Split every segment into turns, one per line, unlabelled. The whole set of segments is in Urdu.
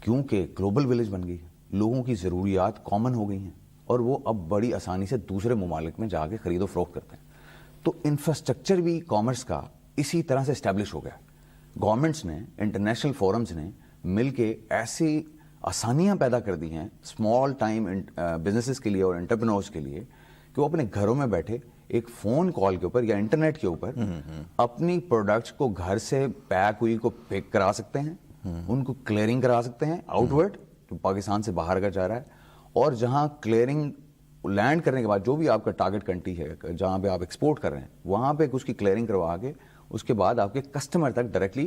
کیونکہ گلوبل ولیج بن گئی ہے, لوگوں کی ضروریات کامن ہو گئی ہیں اور وہ اب بڑی آسانی سے دوسرے ممالک میں جا کے خرید و فروخت کرتے ہیں. تو انفراسٹرکچر بھی کامرس کا اسی طرح سے اسٹیبلش ہو گیا. گورنمنٹس نے, انٹرنیشنل فورمز نے مل کے ایسی آسانیاں پیدا کر دی ہیں اسمال ٹائم بزنسز کے لیے اور انٹرپرینورز کے لیے کہ وہ اپنے گھروں میں بیٹھے ایک فون کال کے اوپر یا انٹرنیٹ کے اوپر اپنی پروڈکٹس کو گھر سے پیک ہوئی کو پک کرا سکتے ہیں, ان کو کلیئرنگ کرا سکتے ہیں آؤٹ ورڈ جو پاکستان سے باہر کا جا رہا ہے, اور جہاں کلیئرنگ لینڈ کرنے کے بعد جو بھی آپ کا ٹارگٹ کنٹری ہے جہاں پہ آپ ایکسپورٹ کر رہے ہیں وہاں پہ اس کی کلیئرنگ کروا کے اس کے بعد آپ کے کسٹمر تک ڈائریکٹلی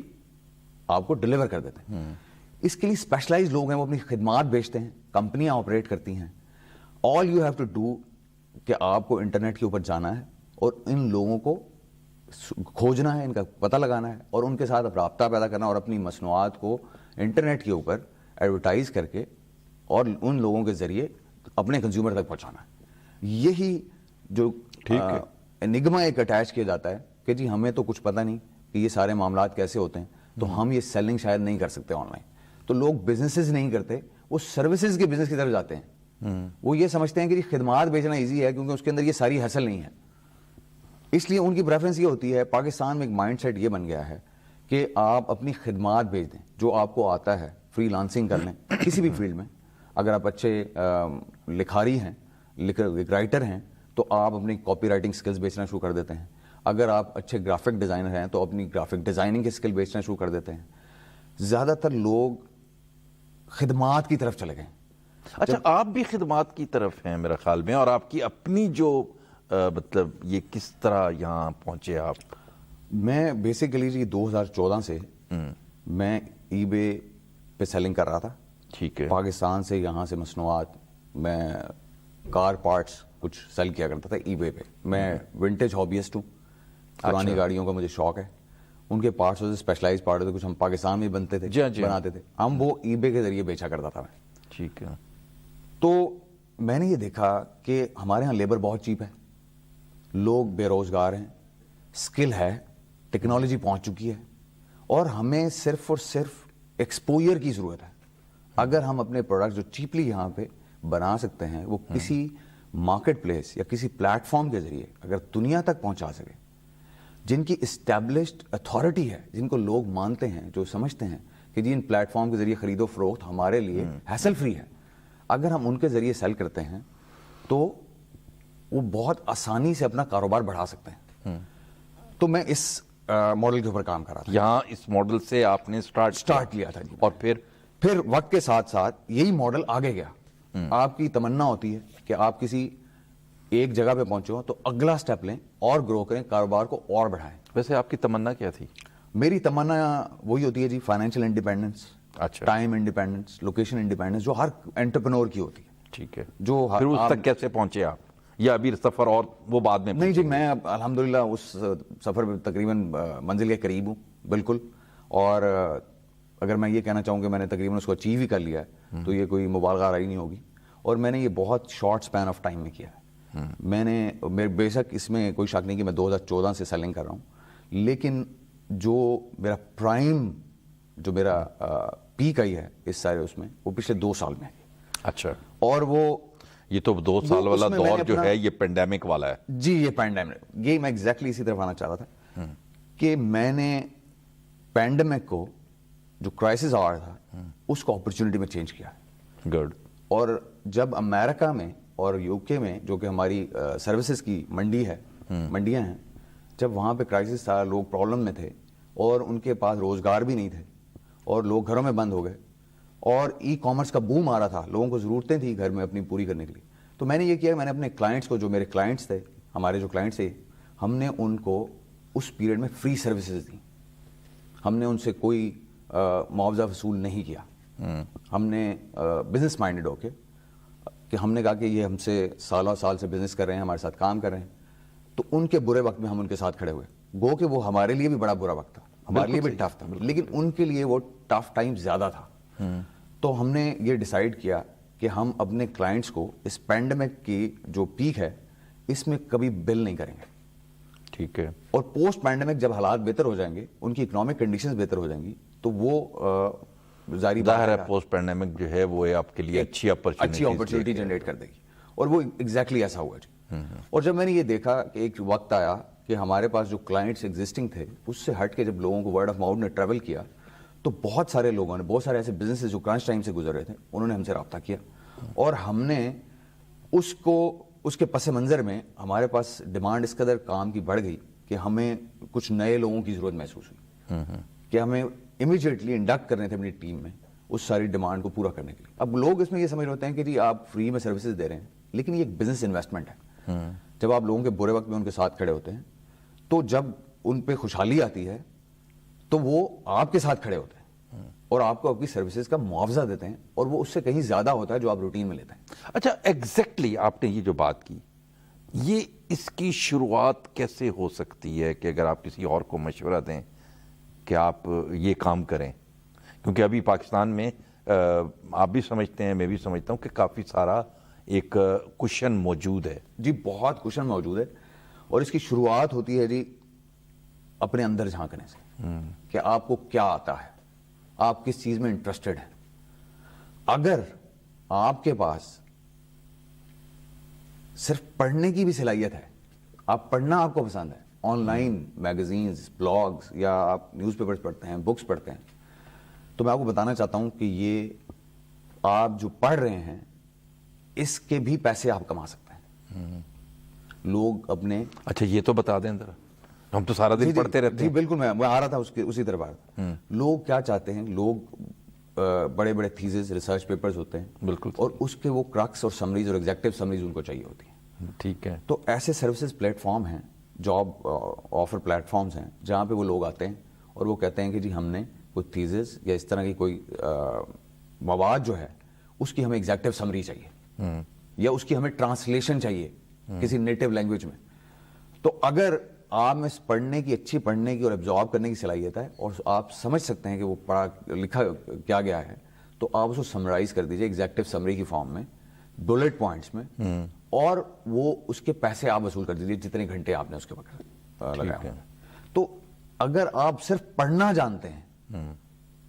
آپ کو ڈلیور کر دیتے ہیں. اس کے لیے اسپیشلائز لوگ ہیں, وہ اپنی خدمات بیچتے ہیں, کمپنیاں آپریٹ کرتی ہیں. All you have to do کہ آپ کو انٹرنیٹ کے اوپر جانا ہے اور ان لوگوں کو کھوجنا ہے, ان کا پتہ لگانا ہے اور ان کے ساتھ رابطہ پیدا کرنا اور اپنی مصنوعات کو انٹرنیٹ کے اوپر ایڈورٹائز کر کے اور ان لوگوں کے ذریعے اپنے کنزیومر تک پہنچانا ہے. یہی جو انگما ایک اٹیچ کیا جاتا ہے کہ جی ہمیں تو کچھ پتہ نہیں کہ یہ سارے معاملات کیسے ہوتے ہیں, تو ہم یہ سیلنگ شاید نہیں کر سکتے آن لائن. تو لوگ بزنسز نہیں کرتے, وہ سروسز کے بزنس کی طرف جاتے ہیں. وہ یہ سمجھتے ہیں کہ خدمات بیچنا ایزی ہے کیونکہ اس کے اندر یہ ساری حاصل نہیں ہے, اس لیے ان کی پریفرنس یہ ہوتی ہے. پاکستان میں ایک مائنڈ سیٹ یہ بن گیا ہے کہ آپ اپنی خدمات بیچ دیں, جو آپ کو آتا ہے فری لانسنگ کر لیں کسی بھی فیلڈ میں. اگر آپ اچھے لکھاری ہیں, رائٹر ہیں, تو آپ اپنی کاپی رائٹنگ سکلز بیچنا شروع کر دیتے ہیں. اگر آپ اچھے گرافک ڈیزائنر ہیں تو اپنی گرافک ڈیزائننگ کے سکل بیچنا شروع کر دیتے ہیں. زیادہ تر لوگ خدمات کی طرف چلے گئے.
اچھا, آپ بھی خدمات کی طرف ہیں میرا خیال میں, اور آپ کی اپنی جو مطلب یہ کس طرح یہاں پہنچے آپ؟
میں بیسیکلی جی 2014 سے میں ای بے پہ سیلنگ کر رہا تھا.
ٹھیک ہے.
پاکستان سے یہاں سے مصنوعات, میں کار پارٹس کچھ سیل کیا کرتا تھا ای بے پہ. میں ونٹیج ہابیسٹ ہوں, پرانی گاڑیوں کا مجھے شوق ہے. ان کے پارٹس ہوتے اسپیشلائز پارٹ ہوتے, کچھ ہم پاکستان میں بنتے تھے, بناتے تھے ہم, وہ ای بے کے ذریعے بیچا کرتا تھا میں.
ٹھیک ہے.
تو میں نے یہ دیکھا کہ ہمارے ہاں لیبر بہت چیپ ہے, لوگ بے روزگار ہیں, اسکل ہے, ٹیکنالوجی پہنچ چکی ہے, اور ہمیں صرف اور صرف ایکسپوئر کی ضرورت ہے. اگر ہم اپنے پروڈکٹ جو چیپلی یہاں پہ بنا سکتے ہیں وہ کسی مارکیٹ پلیس یا کسی پلیٹ فارم کے ذریعے اگر دنیا تک پہنچا سکے, جن کی اسٹیبلشڈ اتھارٹی ہے, جن کو لوگ مانتے ہیں, جو سمجھتے ہیں کہ جی ان پلیٹ فارم کے ذریعے خرید و فروخت ہمارے لیے ہیسل فری ہے, اگر ہم ان کے ذریعے سیل کرتے ہیں تو وہ بہت آسانی سے اپنا کاروبار بڑھا سکتے ہیں. تو میں اس ماڈل کے اوپر کام کر رہا تھا.
یہاں اس ماڈل سے آپ نے
سٹارٹ کیا تھا جی.
اور پھر
وقت کے ساتھ ساتھ یہی ماڈل آگے گیا. آپ کی تمنا ہوتی ہے کہ آپ کسی ایک جگہ پہ پہنچے ہو تو اگلا سٹیپ لیں اور گرو کریں, کاروبار کو اور بڑھائیں.
ویسے آپ کی تمنا کیا تھی؟
میری تمنا وہی ہوتی ہے جی, فائنینشیل انڈیپینڈنس,
اچھا,
ٹائم انڈیپینڈنس, لوکیشن انڈیپینڈنس, جو ہر انٹرپرینور کی ہوتی ہے.
ٹھیک ہے.
جو
پھر اس تک کیسے پہنچے آپ, یا ابھی سفر اور وہ بعد میں؟
نہیں جی, میں الحمدللہ اس سفر میں تقریباً منزل کے قریب ہوں بالکل. اور اگر میں یہ کہنا چاہوں کہ میں نے تقریباً اس کو اچیو ہی کر لیا ہے تو یہ کوئی مبالغہ آرائی نہیں ہوگی. اور میں نے یہ بہت شارٹ سپین آف ٹائم میں کیا ہے. میں نے بے شک اس میں کوئی شک نہیں کہ میں 2014 سے سیلنگ کر رہا ہوں, لیکن جو میرا پرائم, جو میرا پیک آئی ہے اس سارے اس میں, وہ پچھلے 2 سال میں ہے.
اچھا.
اور وہ
یہ تو 2 سال والا دور جو ہے یہ پینڈیمک والا ہے
جی. یہ پینڈیمک, یہ میں ایگزیکٹلی اسی طرف آنا چاہ رہا تھا کہ میں نے پینڈیمک کو جو کرائسس آ رہا تھا اس کو اپرچونٹی میں چینج کیا.
گڈ.
اور جب امریکہ میں اور یو کے میں, جو کہ ہماری سروسز کی منڈیاں ہیں, جب وہاں پہ کرائسس تھا, لوگ پرابلم میں تھے اور ان کے پاس روزگار بھی نہیں تھے اور لوگ گھروں میں بند ہو گئے اور ای کامرس کا بوم آ رہا تھا, لوگوں کو ضرورتیں تھیں گھر میں اپنی پوری کرنے کے لیے. تو میں نے یہ کیا, میں نے اپنے کلائنٹس کو, جو میرے کلائنٹس تھے, ہمارے جو کلائنٹس تھے, ہم نے ان کو اس پیریڈ میں فری سروسز دیں. ہم نے ان سے کوئی معاوضہ وصول نہیں کیا. ہم نے بزنس مائنڈڈ ہو کے کہ ہم نے کہا کہ یہ ہم سے سالوں سال سے بزنس کر رہے ہیں, ہمارے ساتھ کام کر رہے ہیں, تو ان کے برے وقت میں ہم ان کے ساتھ کھڑے ہوئے. گو کہ وہ ہمارے لیے بھی بڑا برا وقت تھا, ہمارے لیے بھی ٹف تھا, لیکن ان کے لیے وہ ٹف ٹائم زیادہ تھا. تو ہم نے یہ ڈیسائیڈ کیا کہ ہم اپنے کلائنٹس کو اس پینڈیمک کی جو پیک ہے اس میں کبھی بل نہیں کریں گے.
ٹھیک ہے.
اور پوسٹ پینڈیمک جب حالات بہتر ہو جائیں گے, ان کی اکنامک کنڈیشنز بہتر ہو جائیں گی, تو وہ ظاہری بات
ظاہر ہے پوسٹ پینڈیمک جو ہے وہ آپ کے لیے اچھی
اپرچونٹی جنریٹ کر دے گی, اور وہ ایگزیکٹلی ایسا ہوا جی. اور جب میں نے یہ دیکھا کہ ایک وقت آیا کہ ہمارے پاس جو کلائنٹس ایگزسٹنگ تھے اس سے ہٹ کے جب لوگوں کو ورڈ آف ماؤتھ نے ٹریول کیا, تو بہت سارے لوگوں نے, بہت سارے ایسے بزنسز جو کرنچ ٹائم سے گزر رہے تھے, انہوں نے ہم سے رابطہ کیا, اور ہم نے اس کے پس منظر میں ہمارے پاس ڈیمانڈ اس قدر کام کی بڑھ گئی کہ ہمیں کچھ نئے لوگوں کی ضرورت محسوس ہوئی کہ ہمیں امیڈیٹلی انڈکٹ کرنے تھے اپنی ٹیم میں اس ساری ڈیمانڈ کو پورا کرنے کے لیے. اب لوگ اس میں یہ سمجھ رہے ہوتے ہیں کہ جی آپ فری میں سروسز دے رہے ہیں, لیکن یہ ایک بزنس انویسٹمنٹ ہے. جب آپ لوگوں کے برے وقت میں ان کے ساتھ کھڑے ہوتے ہیں, تو جب ان پہ خوشحالی آتی ہے تو وہ آپ کے ساتھ کھڑے ہوتے ہیں اور آپ کو آپ کی سروسز کا معاوضہ دیتے ہیں, اور وہ اس سے کہیں زیادہ ہوتا ہے جو آپ روٹین میں لیتے ہیں.
اچھا, ایگزیکٹلی آپ نے یہ جو بات کی, یہ اس کی شروعات کیسے ہو سکتی ہے کہ اگر آپ کسی اور کو مشورہ دیں کہ آپ یہ کام کریں, کیونکہ ابھی پاکستان میں آپ بھی سمجھتے ہیں, میں بھی سمجھتا ہوں کہ کافی سارا ایک کشن موجود ہے.
جی بہت کشن موجود ہے, اور اس کی شروعات ہوتی ہے جی اپنے اندر جھانکنے سے کہ آپ کو کیا آتا ہے, آپ کس چیز میں انٹرسٹڈ ہیں. اگر آپ کے پاس صرف پڑھنے کی بھی صلاحیت ہے, آپ پڑھنا آپ کو پسند ہے, آن لائن میگزینز, بلاگز, یا آپ نیوز پیپرز پڑھتے ہیں, بکس پڑھتے ہیں, تو میں آپ کو بتانا چاہتا ہوں کہ یہ آپ جو پڑھ رہے ہیں اس کے بھی پیسے آپ کما سکتے ہیں. لوگ اپنے
اچھا یہ تو بتا دیں ذرا, ہم تو سارا دن پڑھتے رہتے
ہیں. جی بالکل, میں آ رہا تھا اسی طرح بات. لوگ کیا چاہتے ہیں, لوگ بڑے بڑے تھیسز, ریسرچ پیپرز ہوتے ہیں
بالکل,
اور اس کے وہ کرکس اور سمریز اور ایگزیکٹو سمریز ان کو چاہیے ہوتی ہیں.
ٹھیک ہے.
تو ایسے سروسز پلیٹ فارم ہیں, جاب آفر پلیٹ فارمز ہیں, جہاں پہ وہ لوگ آتے ہیں اور وہ کہتے ہیں کہ جی ہم نے کوئی تھیسز یا اس طرح کی کوئی مواد جو ہے اس کی ہمیں ایگزیکٹو سمری چاہیے, یا اس کی ہمیں ٹرانسلیشن چاہیے کسی نیٹو لینگویج میں. تو اگر آپ میں پڑھنے کی, اچھی پڑھنے کی اور ایبزارب کرنے کی صلاحیت ہے, اور آپ سمجھ سکتے ہیں کہ وہ پڑھا لکھا کیا گیا ہے, تو آپ اس کو سمرائز کر دیجئے ایگزیکٹو سمری کی فارم میں, بلٹ پوائنٹس میں, اور وہ اس کے پیسے آپ وصول کر دیجئے جتنے گھنٹے آپ نے اس کے وقت لگایا. تو اگر آپ صرف پڑھنا جانتے ہیں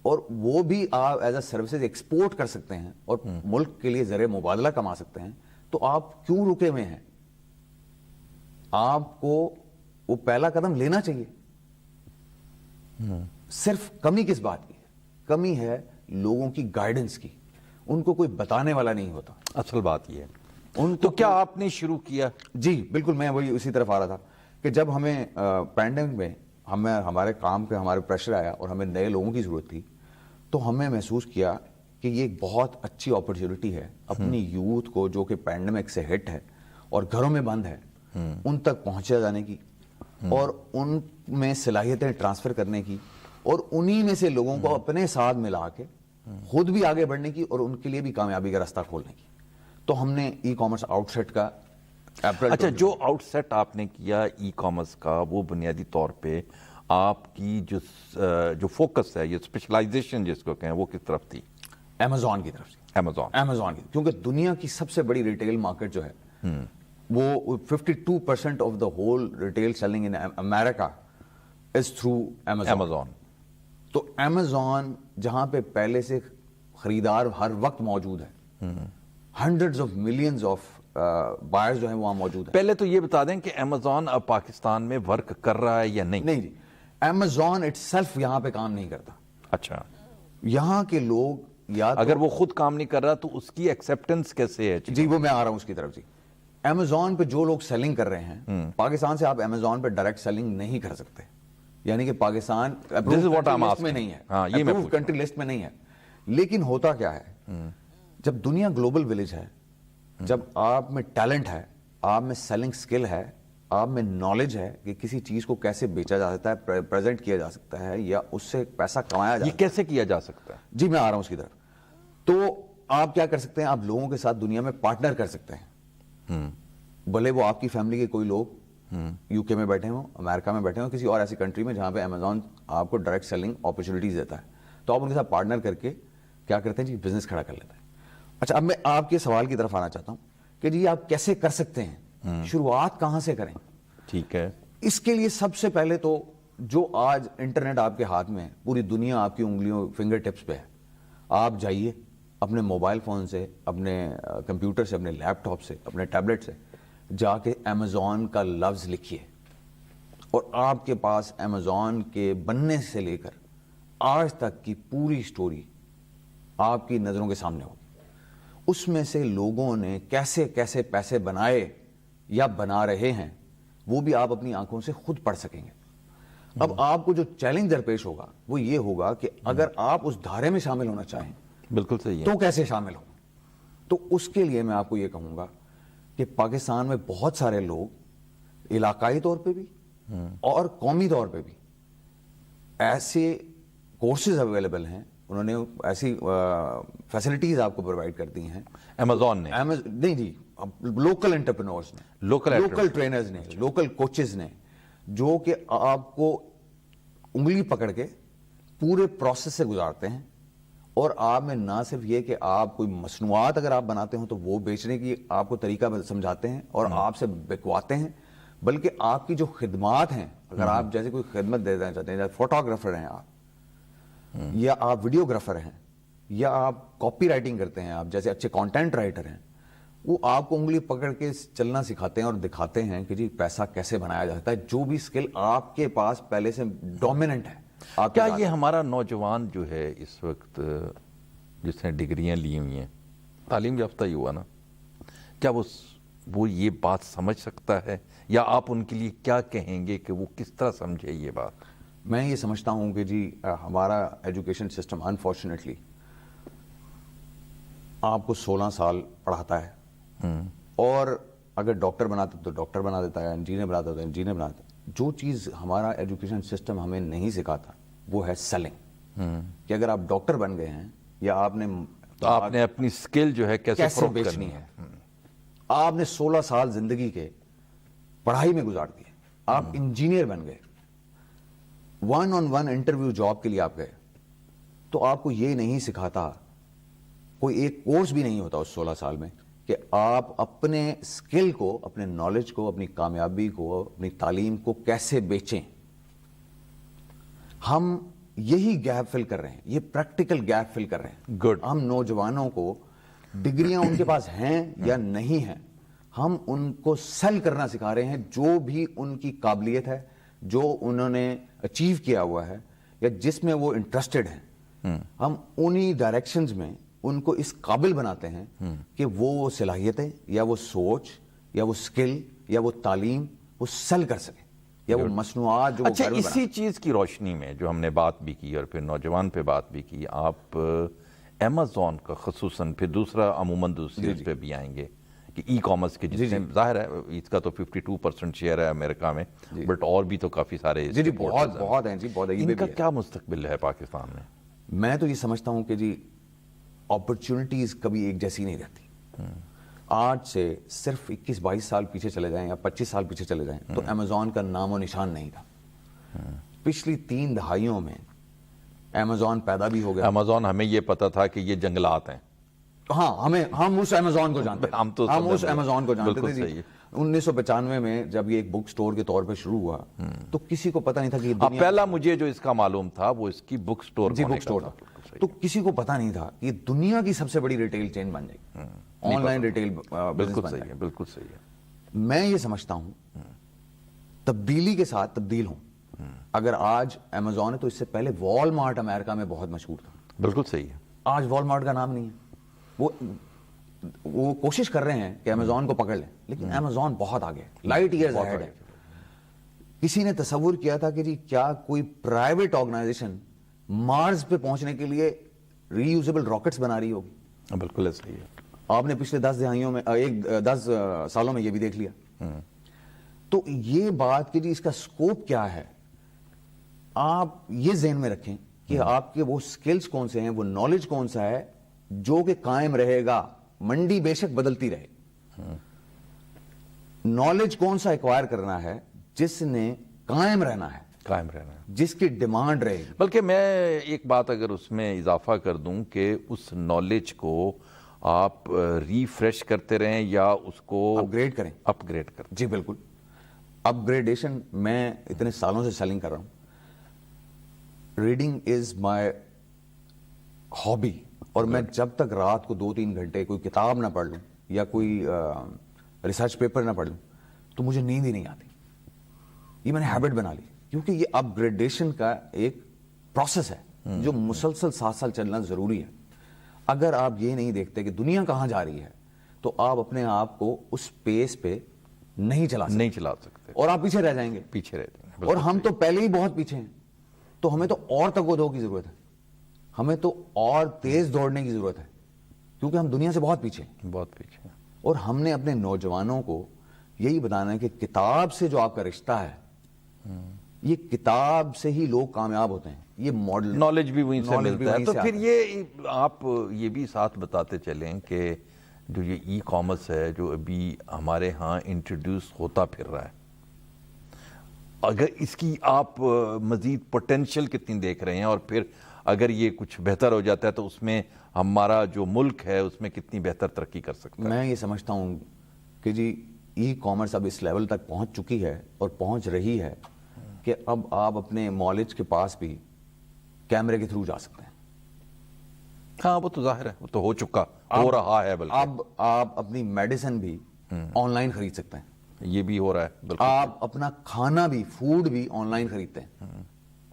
اور وہ بھی آپ ایز اے سروسز ایکسپورٹ کر سکتے ہیں اور ملک کے لیے زر مبادلہ کما سکتے ہیں, تو آپ کیوں رکے ہوئے ہیں؟ آپ کو وہ پہلا قدم لینا چاہیے. صرف کمی کس بات کی ہے؟ کمی ہے لوگوں کی گائیڈنس کی. ان کو کوئی بتانے والا نہیں ہوتا.
اصل بات یہ ہے. تو کیا آپ نے شروع کیا؟
جی بالکل, میں وہی اسی طرف آ رہا تھا کہ جب ہمیں پینڈیمک میں ہمارے کام کے ہمارے پریشر آیا اور ہمیں نئے لوگوں کی ضرورت تھی, تو ہمیں محسوس کیا کہ یہ ایک بہت اچھی اپرچونٹی ہے اپنی یوتھ کو جو کہ پینڈیمک سے ہٹ ہے اور گھروں میں بند ہے, ان تک پہنچا جانے کی اور ان میں صلاحیتیں ٹرانسفر کرنے کی, اور انہی میں سے لوگوں کو اپنے ساتھ ملا کے خود بھی آگے بڑھنے کی اور ان کے لیے بھی کامیابی کا راستہ کھولنے کی. تو ہم نے ای کامرس آؤٹ سیٹ کا
اچھا جو آؤٹ سیٹ آپ نے کیا ای کامرس کا, وہ بنیادی طور پہ آپ کی جو فوکس ہے, یہ اسپیشلائزیشن جس کو کہیں, وہ کس طرف تھی؟
امیزون کی طرف سے. امیزون کی, کیونکہ دنیا کی سب سے بڑی ریٹیل مارکیٹ جو ہے وہ 52% of the whole retail selling in America is through Amazon. تو امیزون جہاں پہ پہلے سے خریدار ہر وقت موجود ہے, hundreds of millions of buyers جو ہیں وہاں موجود ہیں.
پہلے تو یہ بتا دیں کہ امیزون اب پاکستان میں ورک کر رہا ہے یا نہیں؟
نہیں جی, امیزون اٹ سیلف یہاں پہ کام نہیں کرتا.
اچھا,
یہاں کے لوگ
اگر وہ خود کام نہیں کر رہا تو اس کی ایکسیپٹنس کیسے ہے؟
جی وہ میں آ رہا ہوں اس کی طرف. جی امیزون پہ جو لوگ سیلنگ کر رہے ہیں, پاکستان سے آپ امیزون پہ ڈائریکٹ سیلنگ نہیں کر سکتے, یعنی کہ پاکستان لسٹ میں نہیں ہے, کنٹری لسٹ میں نہیں ہے. لیکن ہوتا کیا ہے, جب دنیا گلوبل ولیج ہے, جب آپ میں ٹیلنٹ ہے, آپ میں سیلنگ سکل ہے, آپ میں نالج ہے کہ کسی چیز کو کیسے بیچا جا سکتا ہے, پریزنٹ کیا جا سکتا ہے, یا اس سے پیسہ کمایا جا سکتا ہے.
یہ کیسے کیا جا سکتا ہے؟
جی میں آ رہا ہوں اس کی طرف. تو آپ کیا کر سکتے ہیں, آپ لوگوں کے ساتھ دنیا میں پارٹنر کر سکتے ہیں. بھلے وہ آپ کی فیملی کے کوئی لوگ یو کے میں بیٹھے ہوں, امریکہ میں بیٹھے ہوں, کسی اور ایسی کنٹری میں جہاں پہ امیزون آپ کو ڈائریکٹ سیلنگ اپرچونیٹیز دیتا ہے, تو آپ ان کے ساتھ پارٹنر کر کے کیا کرتے ہیں جی, بزنس کھڑا کر لیتے ہیں. اچھا, اب میں آپ کے سوال کی طرف آنا چاہتا ہوں کہ جی آپ کیسے کر سکتے ہیں, شروعات کہاں سے کریں؟
ٹھیک ہے.
اس کے لیے سب سے پہلے تو جو آج انٹرنیٹ آپ کے ہاتھ میں ہے, پوری دنیا آپ کی انگلیوں فنگر ٹپس پہ ہے, آپ جائیے اپنے موبائل فون سے, اپنے کمپیوٹر سے, اپنے لیپ ٹاپ سے, اپنے ٹیبلٹ سے جا کے امیزون کا لفظ لکھیے, اور آپ کے پاس امیزون کے بننے سے لے کر آج تک کی پوری سٹوری آپ کی نظروں کے سامنے ہوگی. اس میں سے لوگوں نے کیسے کیسے پیسے بنائے یا بنا رہے ہیں وہ بھی آپ اپنی آنکھوں سے خود پڑھ سکیں گے. اب آپ کو جو چیلنج درپیش ہوگا وہ یہ ہوگا کہ اگر آپ اس دھارے میں شامل ہونا چاہیں
بالکل صحیح ہے.
تو کیسے شامل ہوں. تو اس کے لیے میں آپ کو یہ کہوں گا کہ پاکستان میں بہت سارے لوگ علاقائی طور پہ بھی اور قومی طور پہ بھی ایسے کورسز اویلیبل ہیں, انہوں نے ایسی فیسلٹیز آپ کو پرووائڈ کر دی ہیں
امیزون نے,
نہیں جی, لوکل انٹرپرینورز نے, لوکل ٹرینرز نے, لوکل کوچز نے, جو کہ آپ کو انگلی پکڑ کے پورے پروسیس سے گزارتے ہیں. اور آپ میں نہ صرف یہ کہ آپ کوئی مصنوعات اگر آپ بناتے ہوں تو وہ بیچنے کی آپ کو طریقہ سمجھاتے ہیں اور آپ سے بکواتے ہیں, بلکہ آپ کی جو خدمات ہیں, اگر آپ جیسے کوئی خدمت دینا چاہتے ہیں, جیسے فوٹوگرافر ہیں آپ, یا آپ ویڈیوگرافر ہیں, یا آپ کاپی رائٹنگ کرتے ہیں, آپ جیسے اچھے کانٹینٹ رائٹر ہیں, وہ آپ کو انگلی پکڑ کے چلنا سکھاتے ہیں اور دکھاتے ہیں کہ جی پیسا کیسے بنایا جاتا ہے, جو بھی اسکل آپ کے پاس پہلے سے ڈومیننٹ ہے.
کیا یہ ہمارا نوجوان جو ہے اس وقت جس نے ڈگریاں لی ہوئی ہیں, تعلیم یافتہ ہی ہوا نا, کیا وہ یہ بات سمجھ سکتا ہے, یا آپ ان کے لیے کیا کہیں گے کہ وہ کس طرح سمجھے یہ بات؟
میں یہ سمجھتا ہوں کہ جی ہمارا ایجوکیشن سسٹم انفارچونیٹلی آپ کو 16 سال پڑھاتا ہے, اور اگر ڈاکٹر بناتا تو ڈاکٹر بنا دیتا ہے, انجینئر بناتا تو انجینئر بناتا ہے. جو چیز ہمارا ایجوکیشن سسٹم ہمیں نہیں سکھاتا وہ ہے سیلنگ, کہ اگر آپ ڈاکٹر بن گئے ہیں یا آپ نے
تو آپ نے اپنی سکل جو ہے کیسے فروخت
بیچنی ہے. آپ نے 16 سال زندگی کے پڑھائی میں گزار دیے, آپ انجینئر بن گئے, 1-on-1 انٹرویو جاب کے لیے آپ گئے, تو آپ کو یہ نہیں سکھاتا, کوئی ایک کورس بھی نہیں ہوتا اس 16 سال میں کہ آپ اپنے سکل کو, اپنے نالج کو, اپنی کامیابی کو, اپنی تعلیم کو کیسے بیچیں. ہم یہی گیپ فل کر رہے ہیں, یہ پریکٹیکل گیپ فل کر رہے ہیں.
گڈ.
ہم نوجوانوں کو ڈگریاں ان کے پاس ہیں یا نہیں ہیں, ہم ان کو سیل کرنا سکھا رہے ہیں. جو بھی ان کی قابلیت ہے, جو انہوں نے اچیو کیا ہوا ہے, یا جس میں وہ انٹرسٹڈ ہیں, ہم انہی ڈائریکشنز میں ان کو اس قابل بناتے ہیں کہ وہ صلاحیتیں یا وہ سوچ یا وہ سکل یا وہ تعلیم وہ سیل کر سکیں, یا وہ مصنوعات جو
اچھا, اسی چیز کی روشنی میں جو ہم نے بات بھی کی اور پھر نوجوان پہ بات بھی کی, آپ امیزون کا خصوصاً, پھر دوسرا عموماً دوسری پہ بھی آئیں گے کہ ای کامرس کے, جس میں ظاہر ہے اس کا تو 52% شیئر ہے امریکہ میں, بٹ اور بھی تو کافی سارے
بہت ہیں جی, بہت.
ان کا کیا مستقبل ہے پاکستان میں؟
میں تو یہ سمجھتا ہوں کہ جی اپرچونٹیز کبھی ایک جیسی نہیں رہتی. آج سے صرف 21-22 سال پیچھے چلے جائیں یا 25 سال پیچھے چلے جائیں تو امیزون کا نام و نشان نہیں تھا. پچھلی 3 دہائیوں میں امیزون پیدا بھی ہو گیا.
امیزون ہمیں یہ پتا تھا کہ یہ جنگلات ہیں,
ہاں ہم اس امیزون کو جانتے تھے, ہم اس امیزون کو جانتے تھے جی. 1995 میں جب یہ ایک بک سٹور کے طور پہ شروع ہوا تو کسی کو پتا نہیں تھا کہ
پہلا مجھے جو اس کا معلوم تھا وہ اس کی بک سٹور
تھا. تو کسی کو پتا نہیں تھا کہ یہ دنیا کی سب سے بڑی ریٹیل چین بن جائے گی, آن لائن ریٹیل بزنس بن جائے گی.
بالکل صحیح ہے.
میں یہ سمجھتا ہوں تبدیلی کے ساتھ تبدیل ہوں. اگر آج امیزون ہے تو اس سے پہلے وال مارٹ امریکہ میں بہت مشہور تھا.
بالکل صحیح ہے.
آج وال مارٹ کا نام نہیں ہے. وہ کوشش کر رہے ہیں کہ امیزون کو پکڑ لیں, لیکن امیزون بہت آگے, لائٹ ایئرز اہیڈ ہے. کسی نے تصور کیا تھا کہ جی کیا کوئی پرائیویٹ آرگنائزیشن مارس پہ پہنچنے کے لیے ری یوزیبل راکٹس بنا رہی ہوگی؟
بالکل صحیح ہے.
آپ نے پچھلے 10 سالوں میں یہ بھی دیکھ لیا. تو یہ بات کہ جی اس کا سکوپ کیا ہے, آپ یہ ذہن میں رکھیں کہ آپ کے وہ سکلز کون سے ہیں, وہ نالج کون سا ہے جو کہ قائم رہے گا. منڈی بے شک بدلتی رہے, نالج کون سا ایکوائر کرنا ہے جس نے قائم رہنا ہے, جس کی ڈیمانڈ رہے گی.
بلکہ میں ایک بات اگر اس میں اضافہ کر دوں کہ اس نالج کو آپ ریفریش کرتے رہیں یا اس کو
اپ گریڈ کریں. جی بالکل, اپ گریڈیشن. میں اتنے سالوں سے سیلنگ کر رہا ہوں. ریڈنگ از مائی ہابی, اور میں جب تک رات کو 2-3 گھنٹے کوئی کتاب نہ پڑھ لوں یا کوئی ریسرچ پیپر نہ پڑھ لوں تو مجھے نیند ہی نہیں آتی. یہ میں نے ہیبٹ بنا لی, کیونکہ یہ اپ گریڈیشن کا ایک پروسیس ہے جو مسلسل 7 سال چلنا ضروری ہے. اگر آپ یہ نہیں دیکھتے کہ دنیا کہاں جا رہی ہے تو آپ اپنے آپ کو اس پیس پہ نہیں چلا
سکتے
اور آپ پیچھے رہ جائیں گے. اور ہم تو پہلے ہی بہت پیچھے ہیں, تو ہمیں تو اور تگو کی ضرورت ہے, ہمیں تو اور تیز دوڑنے کی ضرورت ہے, کیونکہ ہم دنیا سے بہت پیچھے ہیں. اور ہم نے اپنے نوجوانوں کو یہی بتانا ہے کہ کتاب سے جو آپ کا رشتہ ہے, یہ کتاب سے ہی لوگ کامیاب ہوتے ہیں. یہ ماڈل
نالج بھی وہیں سے ملتا ہے. تو پھر یہ آپ یہ بھی ساتھ بتاتے چلیں کہ جو یہ ای کامرس ہے جو ابھی ہمارے ہاں انٹروڈیوس ہوتا پھر رہا ہے, اگر اس کی آپ مزید پوٹینشیل کتنی دیکھ رہے ہیں, اور پھر اگر یہ کچھ بہتر ہو جاتا ہے تو اس میں ہمارا جو ملک ہے اس میں کتنی بہتر ترقی کر سکتا ہے؟
میں یہ سمجھتا ہوں کہ جی ای کامرس اب اس لیول تک پہنچ چکی ہے اور پہنچ رہی ہے کہ اب آپ اپنے مالج کے پاس بھی کیمرے کے تھرو جا سکتے ہیں.
ہاں وہ تو ظاہر ہے, وہ تو ہو چکا, ہو رہا ہے. بلکہ
اب آپ اپنی میڈیسن بھی آن لائن خرید سکتے ہیں.
یہ بھی ہو رہا ہے.
آپ اپنا کھانا بھی, فوڈ بھی آن لائن خریدتے ہیں.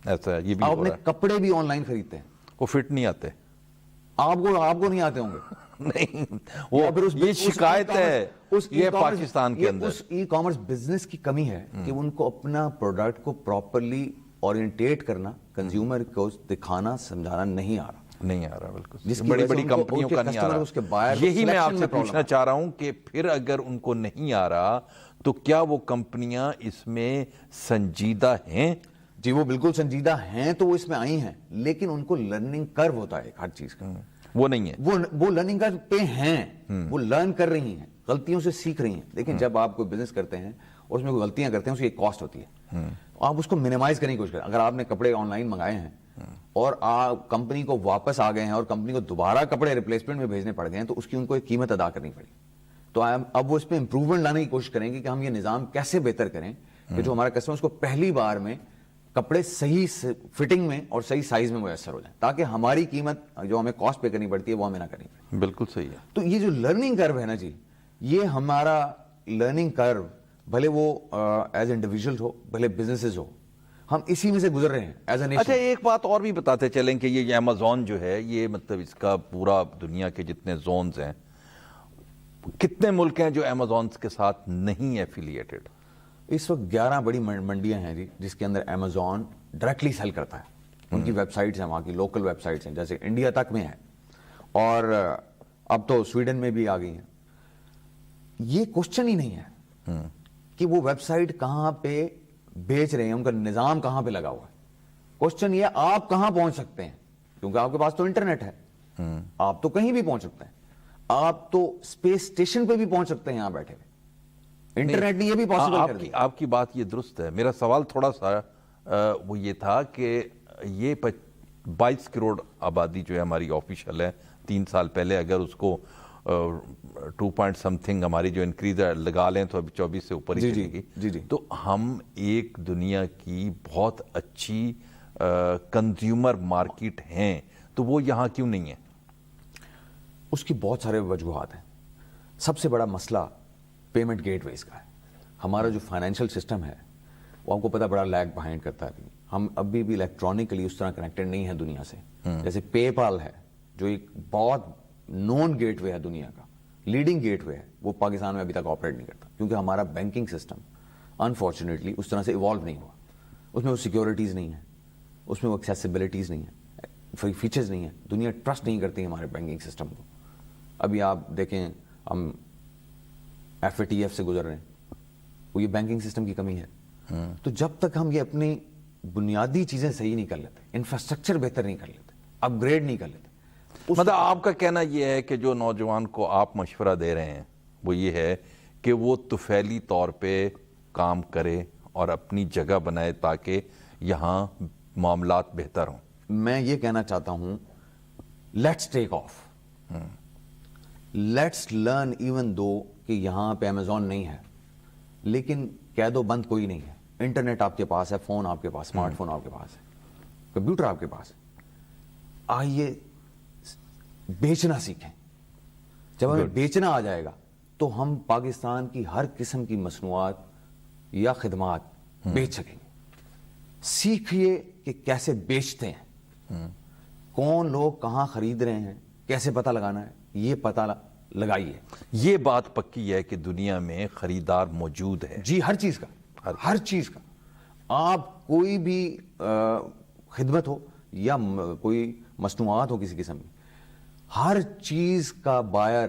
ایسا ہے, یہ بھی
آپ
ہو رہا
اپنے کپڑے بھی آن لائن خریدتے ہیں.
وہ فٹ نہیں آتے
آپ کو نہیں آتے ہوں گے.
نہیں, وہ یہ شکایت ہے یہ پاکستان کے اندر.
اس ای کامرس بزنس کی کمی ہے کہ ان کو اپنا پروڈکٹ کو پراپرلی اورینٹیٹ کرنا, کنزیومر کو دکھانا سمجھانا نہیں آ رہا.
بالکل بڑی بڑی کمپنیوں کا نہیں آ رہا. یہی میں آپ سے پوچھنا چاہ رہا ہوں کہ پھر اگر ان کو نہیں آ رہا تو کیا وہ کمپنیاں اس میں سنجیدہ ہیں؟
جی وہ بالکل سنجیدہ ہیں, تو وہ اس میں آئی ہیں, لیکن ان کو لرننگ کرو ہوتا ہے ہر چیز کا.
وہ نہیں ہے,
وہ لرننگ کرو پہ ہیں, وہ لرن کر رہی ہیں, غلطیوں سے سیکھ رہی ہیں. لیکن جب آپ کوئی بزنس کرتے ہیں اور اس میں کوئی غلطیاں کرتے ہیں, اس کی ایک کاسٹ ہوتی ہے. آپ اس کو منیمائز کرنے کی کوشش کریں. اگر آپ نے کپڑے آن لائن منگائے ہیں اور آپ کمپنی کو واپس آ گئے ہیں اور کمپنی کو دوبارہ کپڑے ریپلیسمنٹ میں بھیجنے پڑ گئے ہیں, تو اس کی ان کو ایک قیمت ادا کرنی پڑی. تو اب وہ اس پہ امپروومنٹ لانے کی کوشش کریں گے کہ ہم یہ نظام کیسے بہتر کریں کہ جو ہمارے کسٹمرز کو پہلی بار میں کپڑے صحیح فٹنگ میں اور صحیح سائز میں میسر ہو جائیں, تاکہ ہماری قیمت جو ہمیں کاسٹ پے کرنی پڑتی ہے وہ ہمیں نہ کرنی پڑے.
بالکل صحیح ہے.
تو یہ جو لرننگ کرو ہے نا جی, یہ ہمارا لرننگ کرو, بھلے وہ ایز انڈیویجول ہو بھلے بزنسز ہو, ہم اسی میں سے گزر رہے ہیں ایز اے نیشن.
اچھا ایک بات اور بھی بتاتے چلیں کہ یہ ایمیزون جو ہے, یہ مطلب اس کا پورا دنیا کے جتنے زونز ہیں, کتنے ملک ہیں جو ایمیزون کے ساتھ نہیں ایفیلیٹڈ؟
اس وقت 11 بڑی منڈیاں ہیں جی جس کے اندر ایمیزون ڈائریکٹلی سیل کرتا ہے. ان کی ویب سائٹس ہیں, وہاں کی لوکل ویب سائٹس ہیں, جیسے انڈیا تک میں ہے اور اب تو سویڈن میں بھی آ گئی ہیں. یہ کوشچن ہی نہیں ہے کہ وہ ویب سائٹ کہاں پہ بیچ رہے ہیں, ان کا نظام کہاں پہ لگا ہوا ہے. کوشچن یہ آپ کہاں پہنچ سکتے ہیں, کیونکہ آپ کے پاس تو انٹرنیٹ ہے, آپ تو کہیں بھی پہنچ سکتے ہیں. آپ تو اسپیس اسٹیشن پہ بھی پہنچ سکتے ہیں یہاں بیٹھے ہوئے. انٹرنیٹ نے یہ بھی پاسبل کر دیا.
آپ کی بات یہ درست ہے. میرا سوال تھوڑا سا وہ یہ تھا کہ یہ 22 کروڑ آبادی جو ہے ہماری آفیشل ہے, 3 سال پہلے اگر اس کو 2 پوائنٹ سم تھنگ ہماری جو انکریز لگا لیں تو ابھی 24 سے اوپر ہی چلے گی. تو ہم ایک دنیا کی بہت اچھی کنزیومر مارکیٹ ہیں, تو وہ یہاں کیوں نہیں ہے؟
اس کی بہت سارے وجوہات ہیں. سب سے بڑا مسئلہ پیمنٹ گیٹ ویز کا ہے. ہمارا جو فائنینشیل سسٹم ہے وہ آپ کو پتا بڑا لیگ بہائنڈ کرتا ہے. ہم ابھی بھی الیکٹرانکلی اس طرح کنیکٹڈ نہیں ہیں دنیا سے. جیسے پے پال ہے جو ایک بہت نون گیٹ وے ہے دنیا کا, لیڈنگ گیٹ وے ہے, وہ پاکستان میں ابھی تک آپریٹ نہیں کرتا, کیونکہ ہمارا بینکنگ سسٹم انفارچونیٹلی اس طرح سے ایوالو نہیں ہوا. اس میں وہ سیکیورٹیز نہیں ہیں, اس میں وہ ایکسیسیبلٹیز نہیں ہیں, فیچرز نہیں ہیں. دنیا ٹرسٹ نہیں کرتی ہمارے بینکنگ سسٹم کو. ابھی آپ دیکھیں ہم FATF سے گزر رہے ہیں, وہ یہ بینکنگ سسٹم کی کمی ہے. تو جب تک ہم یہ اپنی بنیادی چیزیں صحیح نہیں کر لیتے, انفراسٹرکچر بہتر نہیں کر لیتے, اپ گریڈ نہیں کر لیتے.
مطلب آپ کا کہنا یہ ہے کہ جو نوجوان کو آپ مشورہ دے رہے ہیں وہ یہ ہے کہ وہ طفیلی طور پہ کام کرے اور اپنی جگہ بنائے تاکہ یہاں معاملات بہتر ہوں. میں
یہ کہنا چاہتا ہوں let's take of, let's learn even though کہ یہاں پہ ایمیزون نہیں ہے, لیکن قید و بند کوئی نہیں ہے. انٹرنیٹ آپ کے پاس ہے, فون آپ کے پاس, اسمارٹ فون آپ کے پاس ہے, کمپیوٹر آپ کے پاس ہے. آئیے بیچنا سیکھیں. جب ہمیں بیچنا آ جائے گا تو ہم پاکستان کی ہر قسم کی مصنوعات یا خدمات بیچ سکیں گے. سیکھیے کہ کیسے بیچتے ہیں, کون لوگ کہاں خرید رہے ہیں, کیسے پتہ لگانا ہے, یہ پتہ لگائیے.
یہ بات پکی ہے کہ دنیا میں خریدار موجود ہے.
جی, ہر چیز کا, ہر چیز کا. آپ کوئی بھی خدمت ہو یا کوئی مصنوعات ہو کسی قسم کی, ہر چیز کا بائر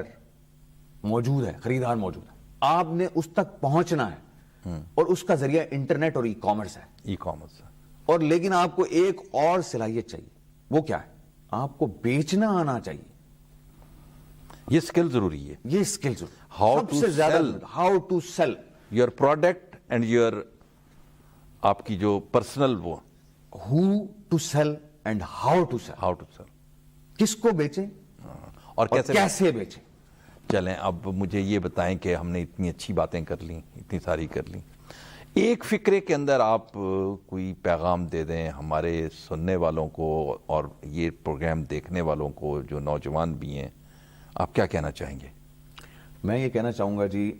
موجود ہے, خریدار موجود ہے. آپ نے اس تک پہنچنا ہے اور اس کا ذریعہ انٹرنیٹ اور ای کامرس ہے.
E commerce.
اور لیکن آپ کو ایک اور صلاحیت چاہیے. وہ کیا ہے؟ آپ کو بیچنا آنا چاہیے.
یہ اسکل ضروری ہے.
یہ اسکل سب سے زیادہ, how to sell
your product and your, آپ کی جو پرسنل وہ,
who to sell and how to sell.
How to sell,
کس کو بیچیں
اور
کیسے بیچیں.
چلیں اب مجھے یہ بتائیں کہ ہم نے اتنی اچھی باتیں کر لیں, اتنی ساری کر لیں, ایک فکرے کے اندر آپ کوئی پیغام دے دیں ہمارے سننے والوں کو اور یہ پروگرام دیکھنے والوں کو جو نوجوان بھی ہیں, آپ کیا کہنا چاہیں گے؟
میں یہ کہنا چاہوں گا جی,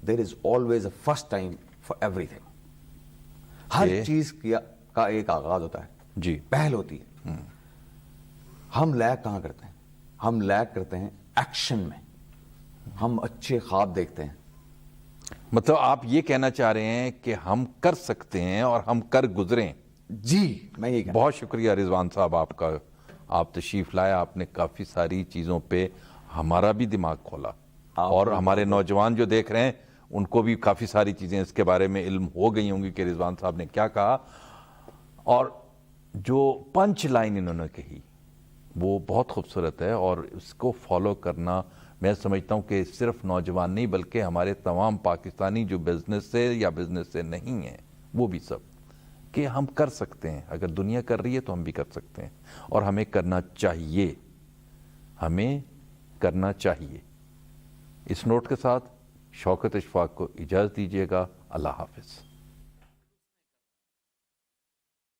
there is always a first time for everything. ہر چیز کا ایک آغاز ہوتا ہے,
جی,
پہل ہوتی ہے. ہم لیک کہاں کرتے ہیں؟ ہم لیک کرتے ہیں ایکشن میں. ہم اچھے خواب دیکھتے ہیں.
مطلب آپ یہ کہنا چاہ رہے ہیں کہ ہم کر سکتے ہیں اور ہم کر گزریں.
جی, میں یہ
بہت شکریہ رضوان صاحب آپ کا, آپ تشریف لائے, آپ نے کافی ساری چیزوں پہ ہمارا بھی دماغ کھولا, اور ہمارے نوجوان جو دیکھ رہے ہیں ان کو بھی کافی ساری چیزیں اس کے بارے میں علم ہو گئی ہوں گی کہ رضوان صاحب نے کیا کہا. اور جو پنچ لائن انہوں نے کہی وہ بہت خوبصورت ہے, اور اس کو فالو کرنا میں سمجھتا ہوں کہ صرف نوجوان نہیں بلکہ ہمارے تمام پاکستانی جو بزنس سے یا بزنس سے نہیں ہیں وہ بھی سب, کہ ہم کر سکتے ہیں. اگر دنیا کر رہی ہے تو ہم بھی کر سکتے ہیں, اور ہمیں کرنا چاہیے, ہمیں کرنا چاہیے. اس نوٹ کے ساتھ شوکت اشفاق کو اجازت دیجیے گا. اللہ حافظ.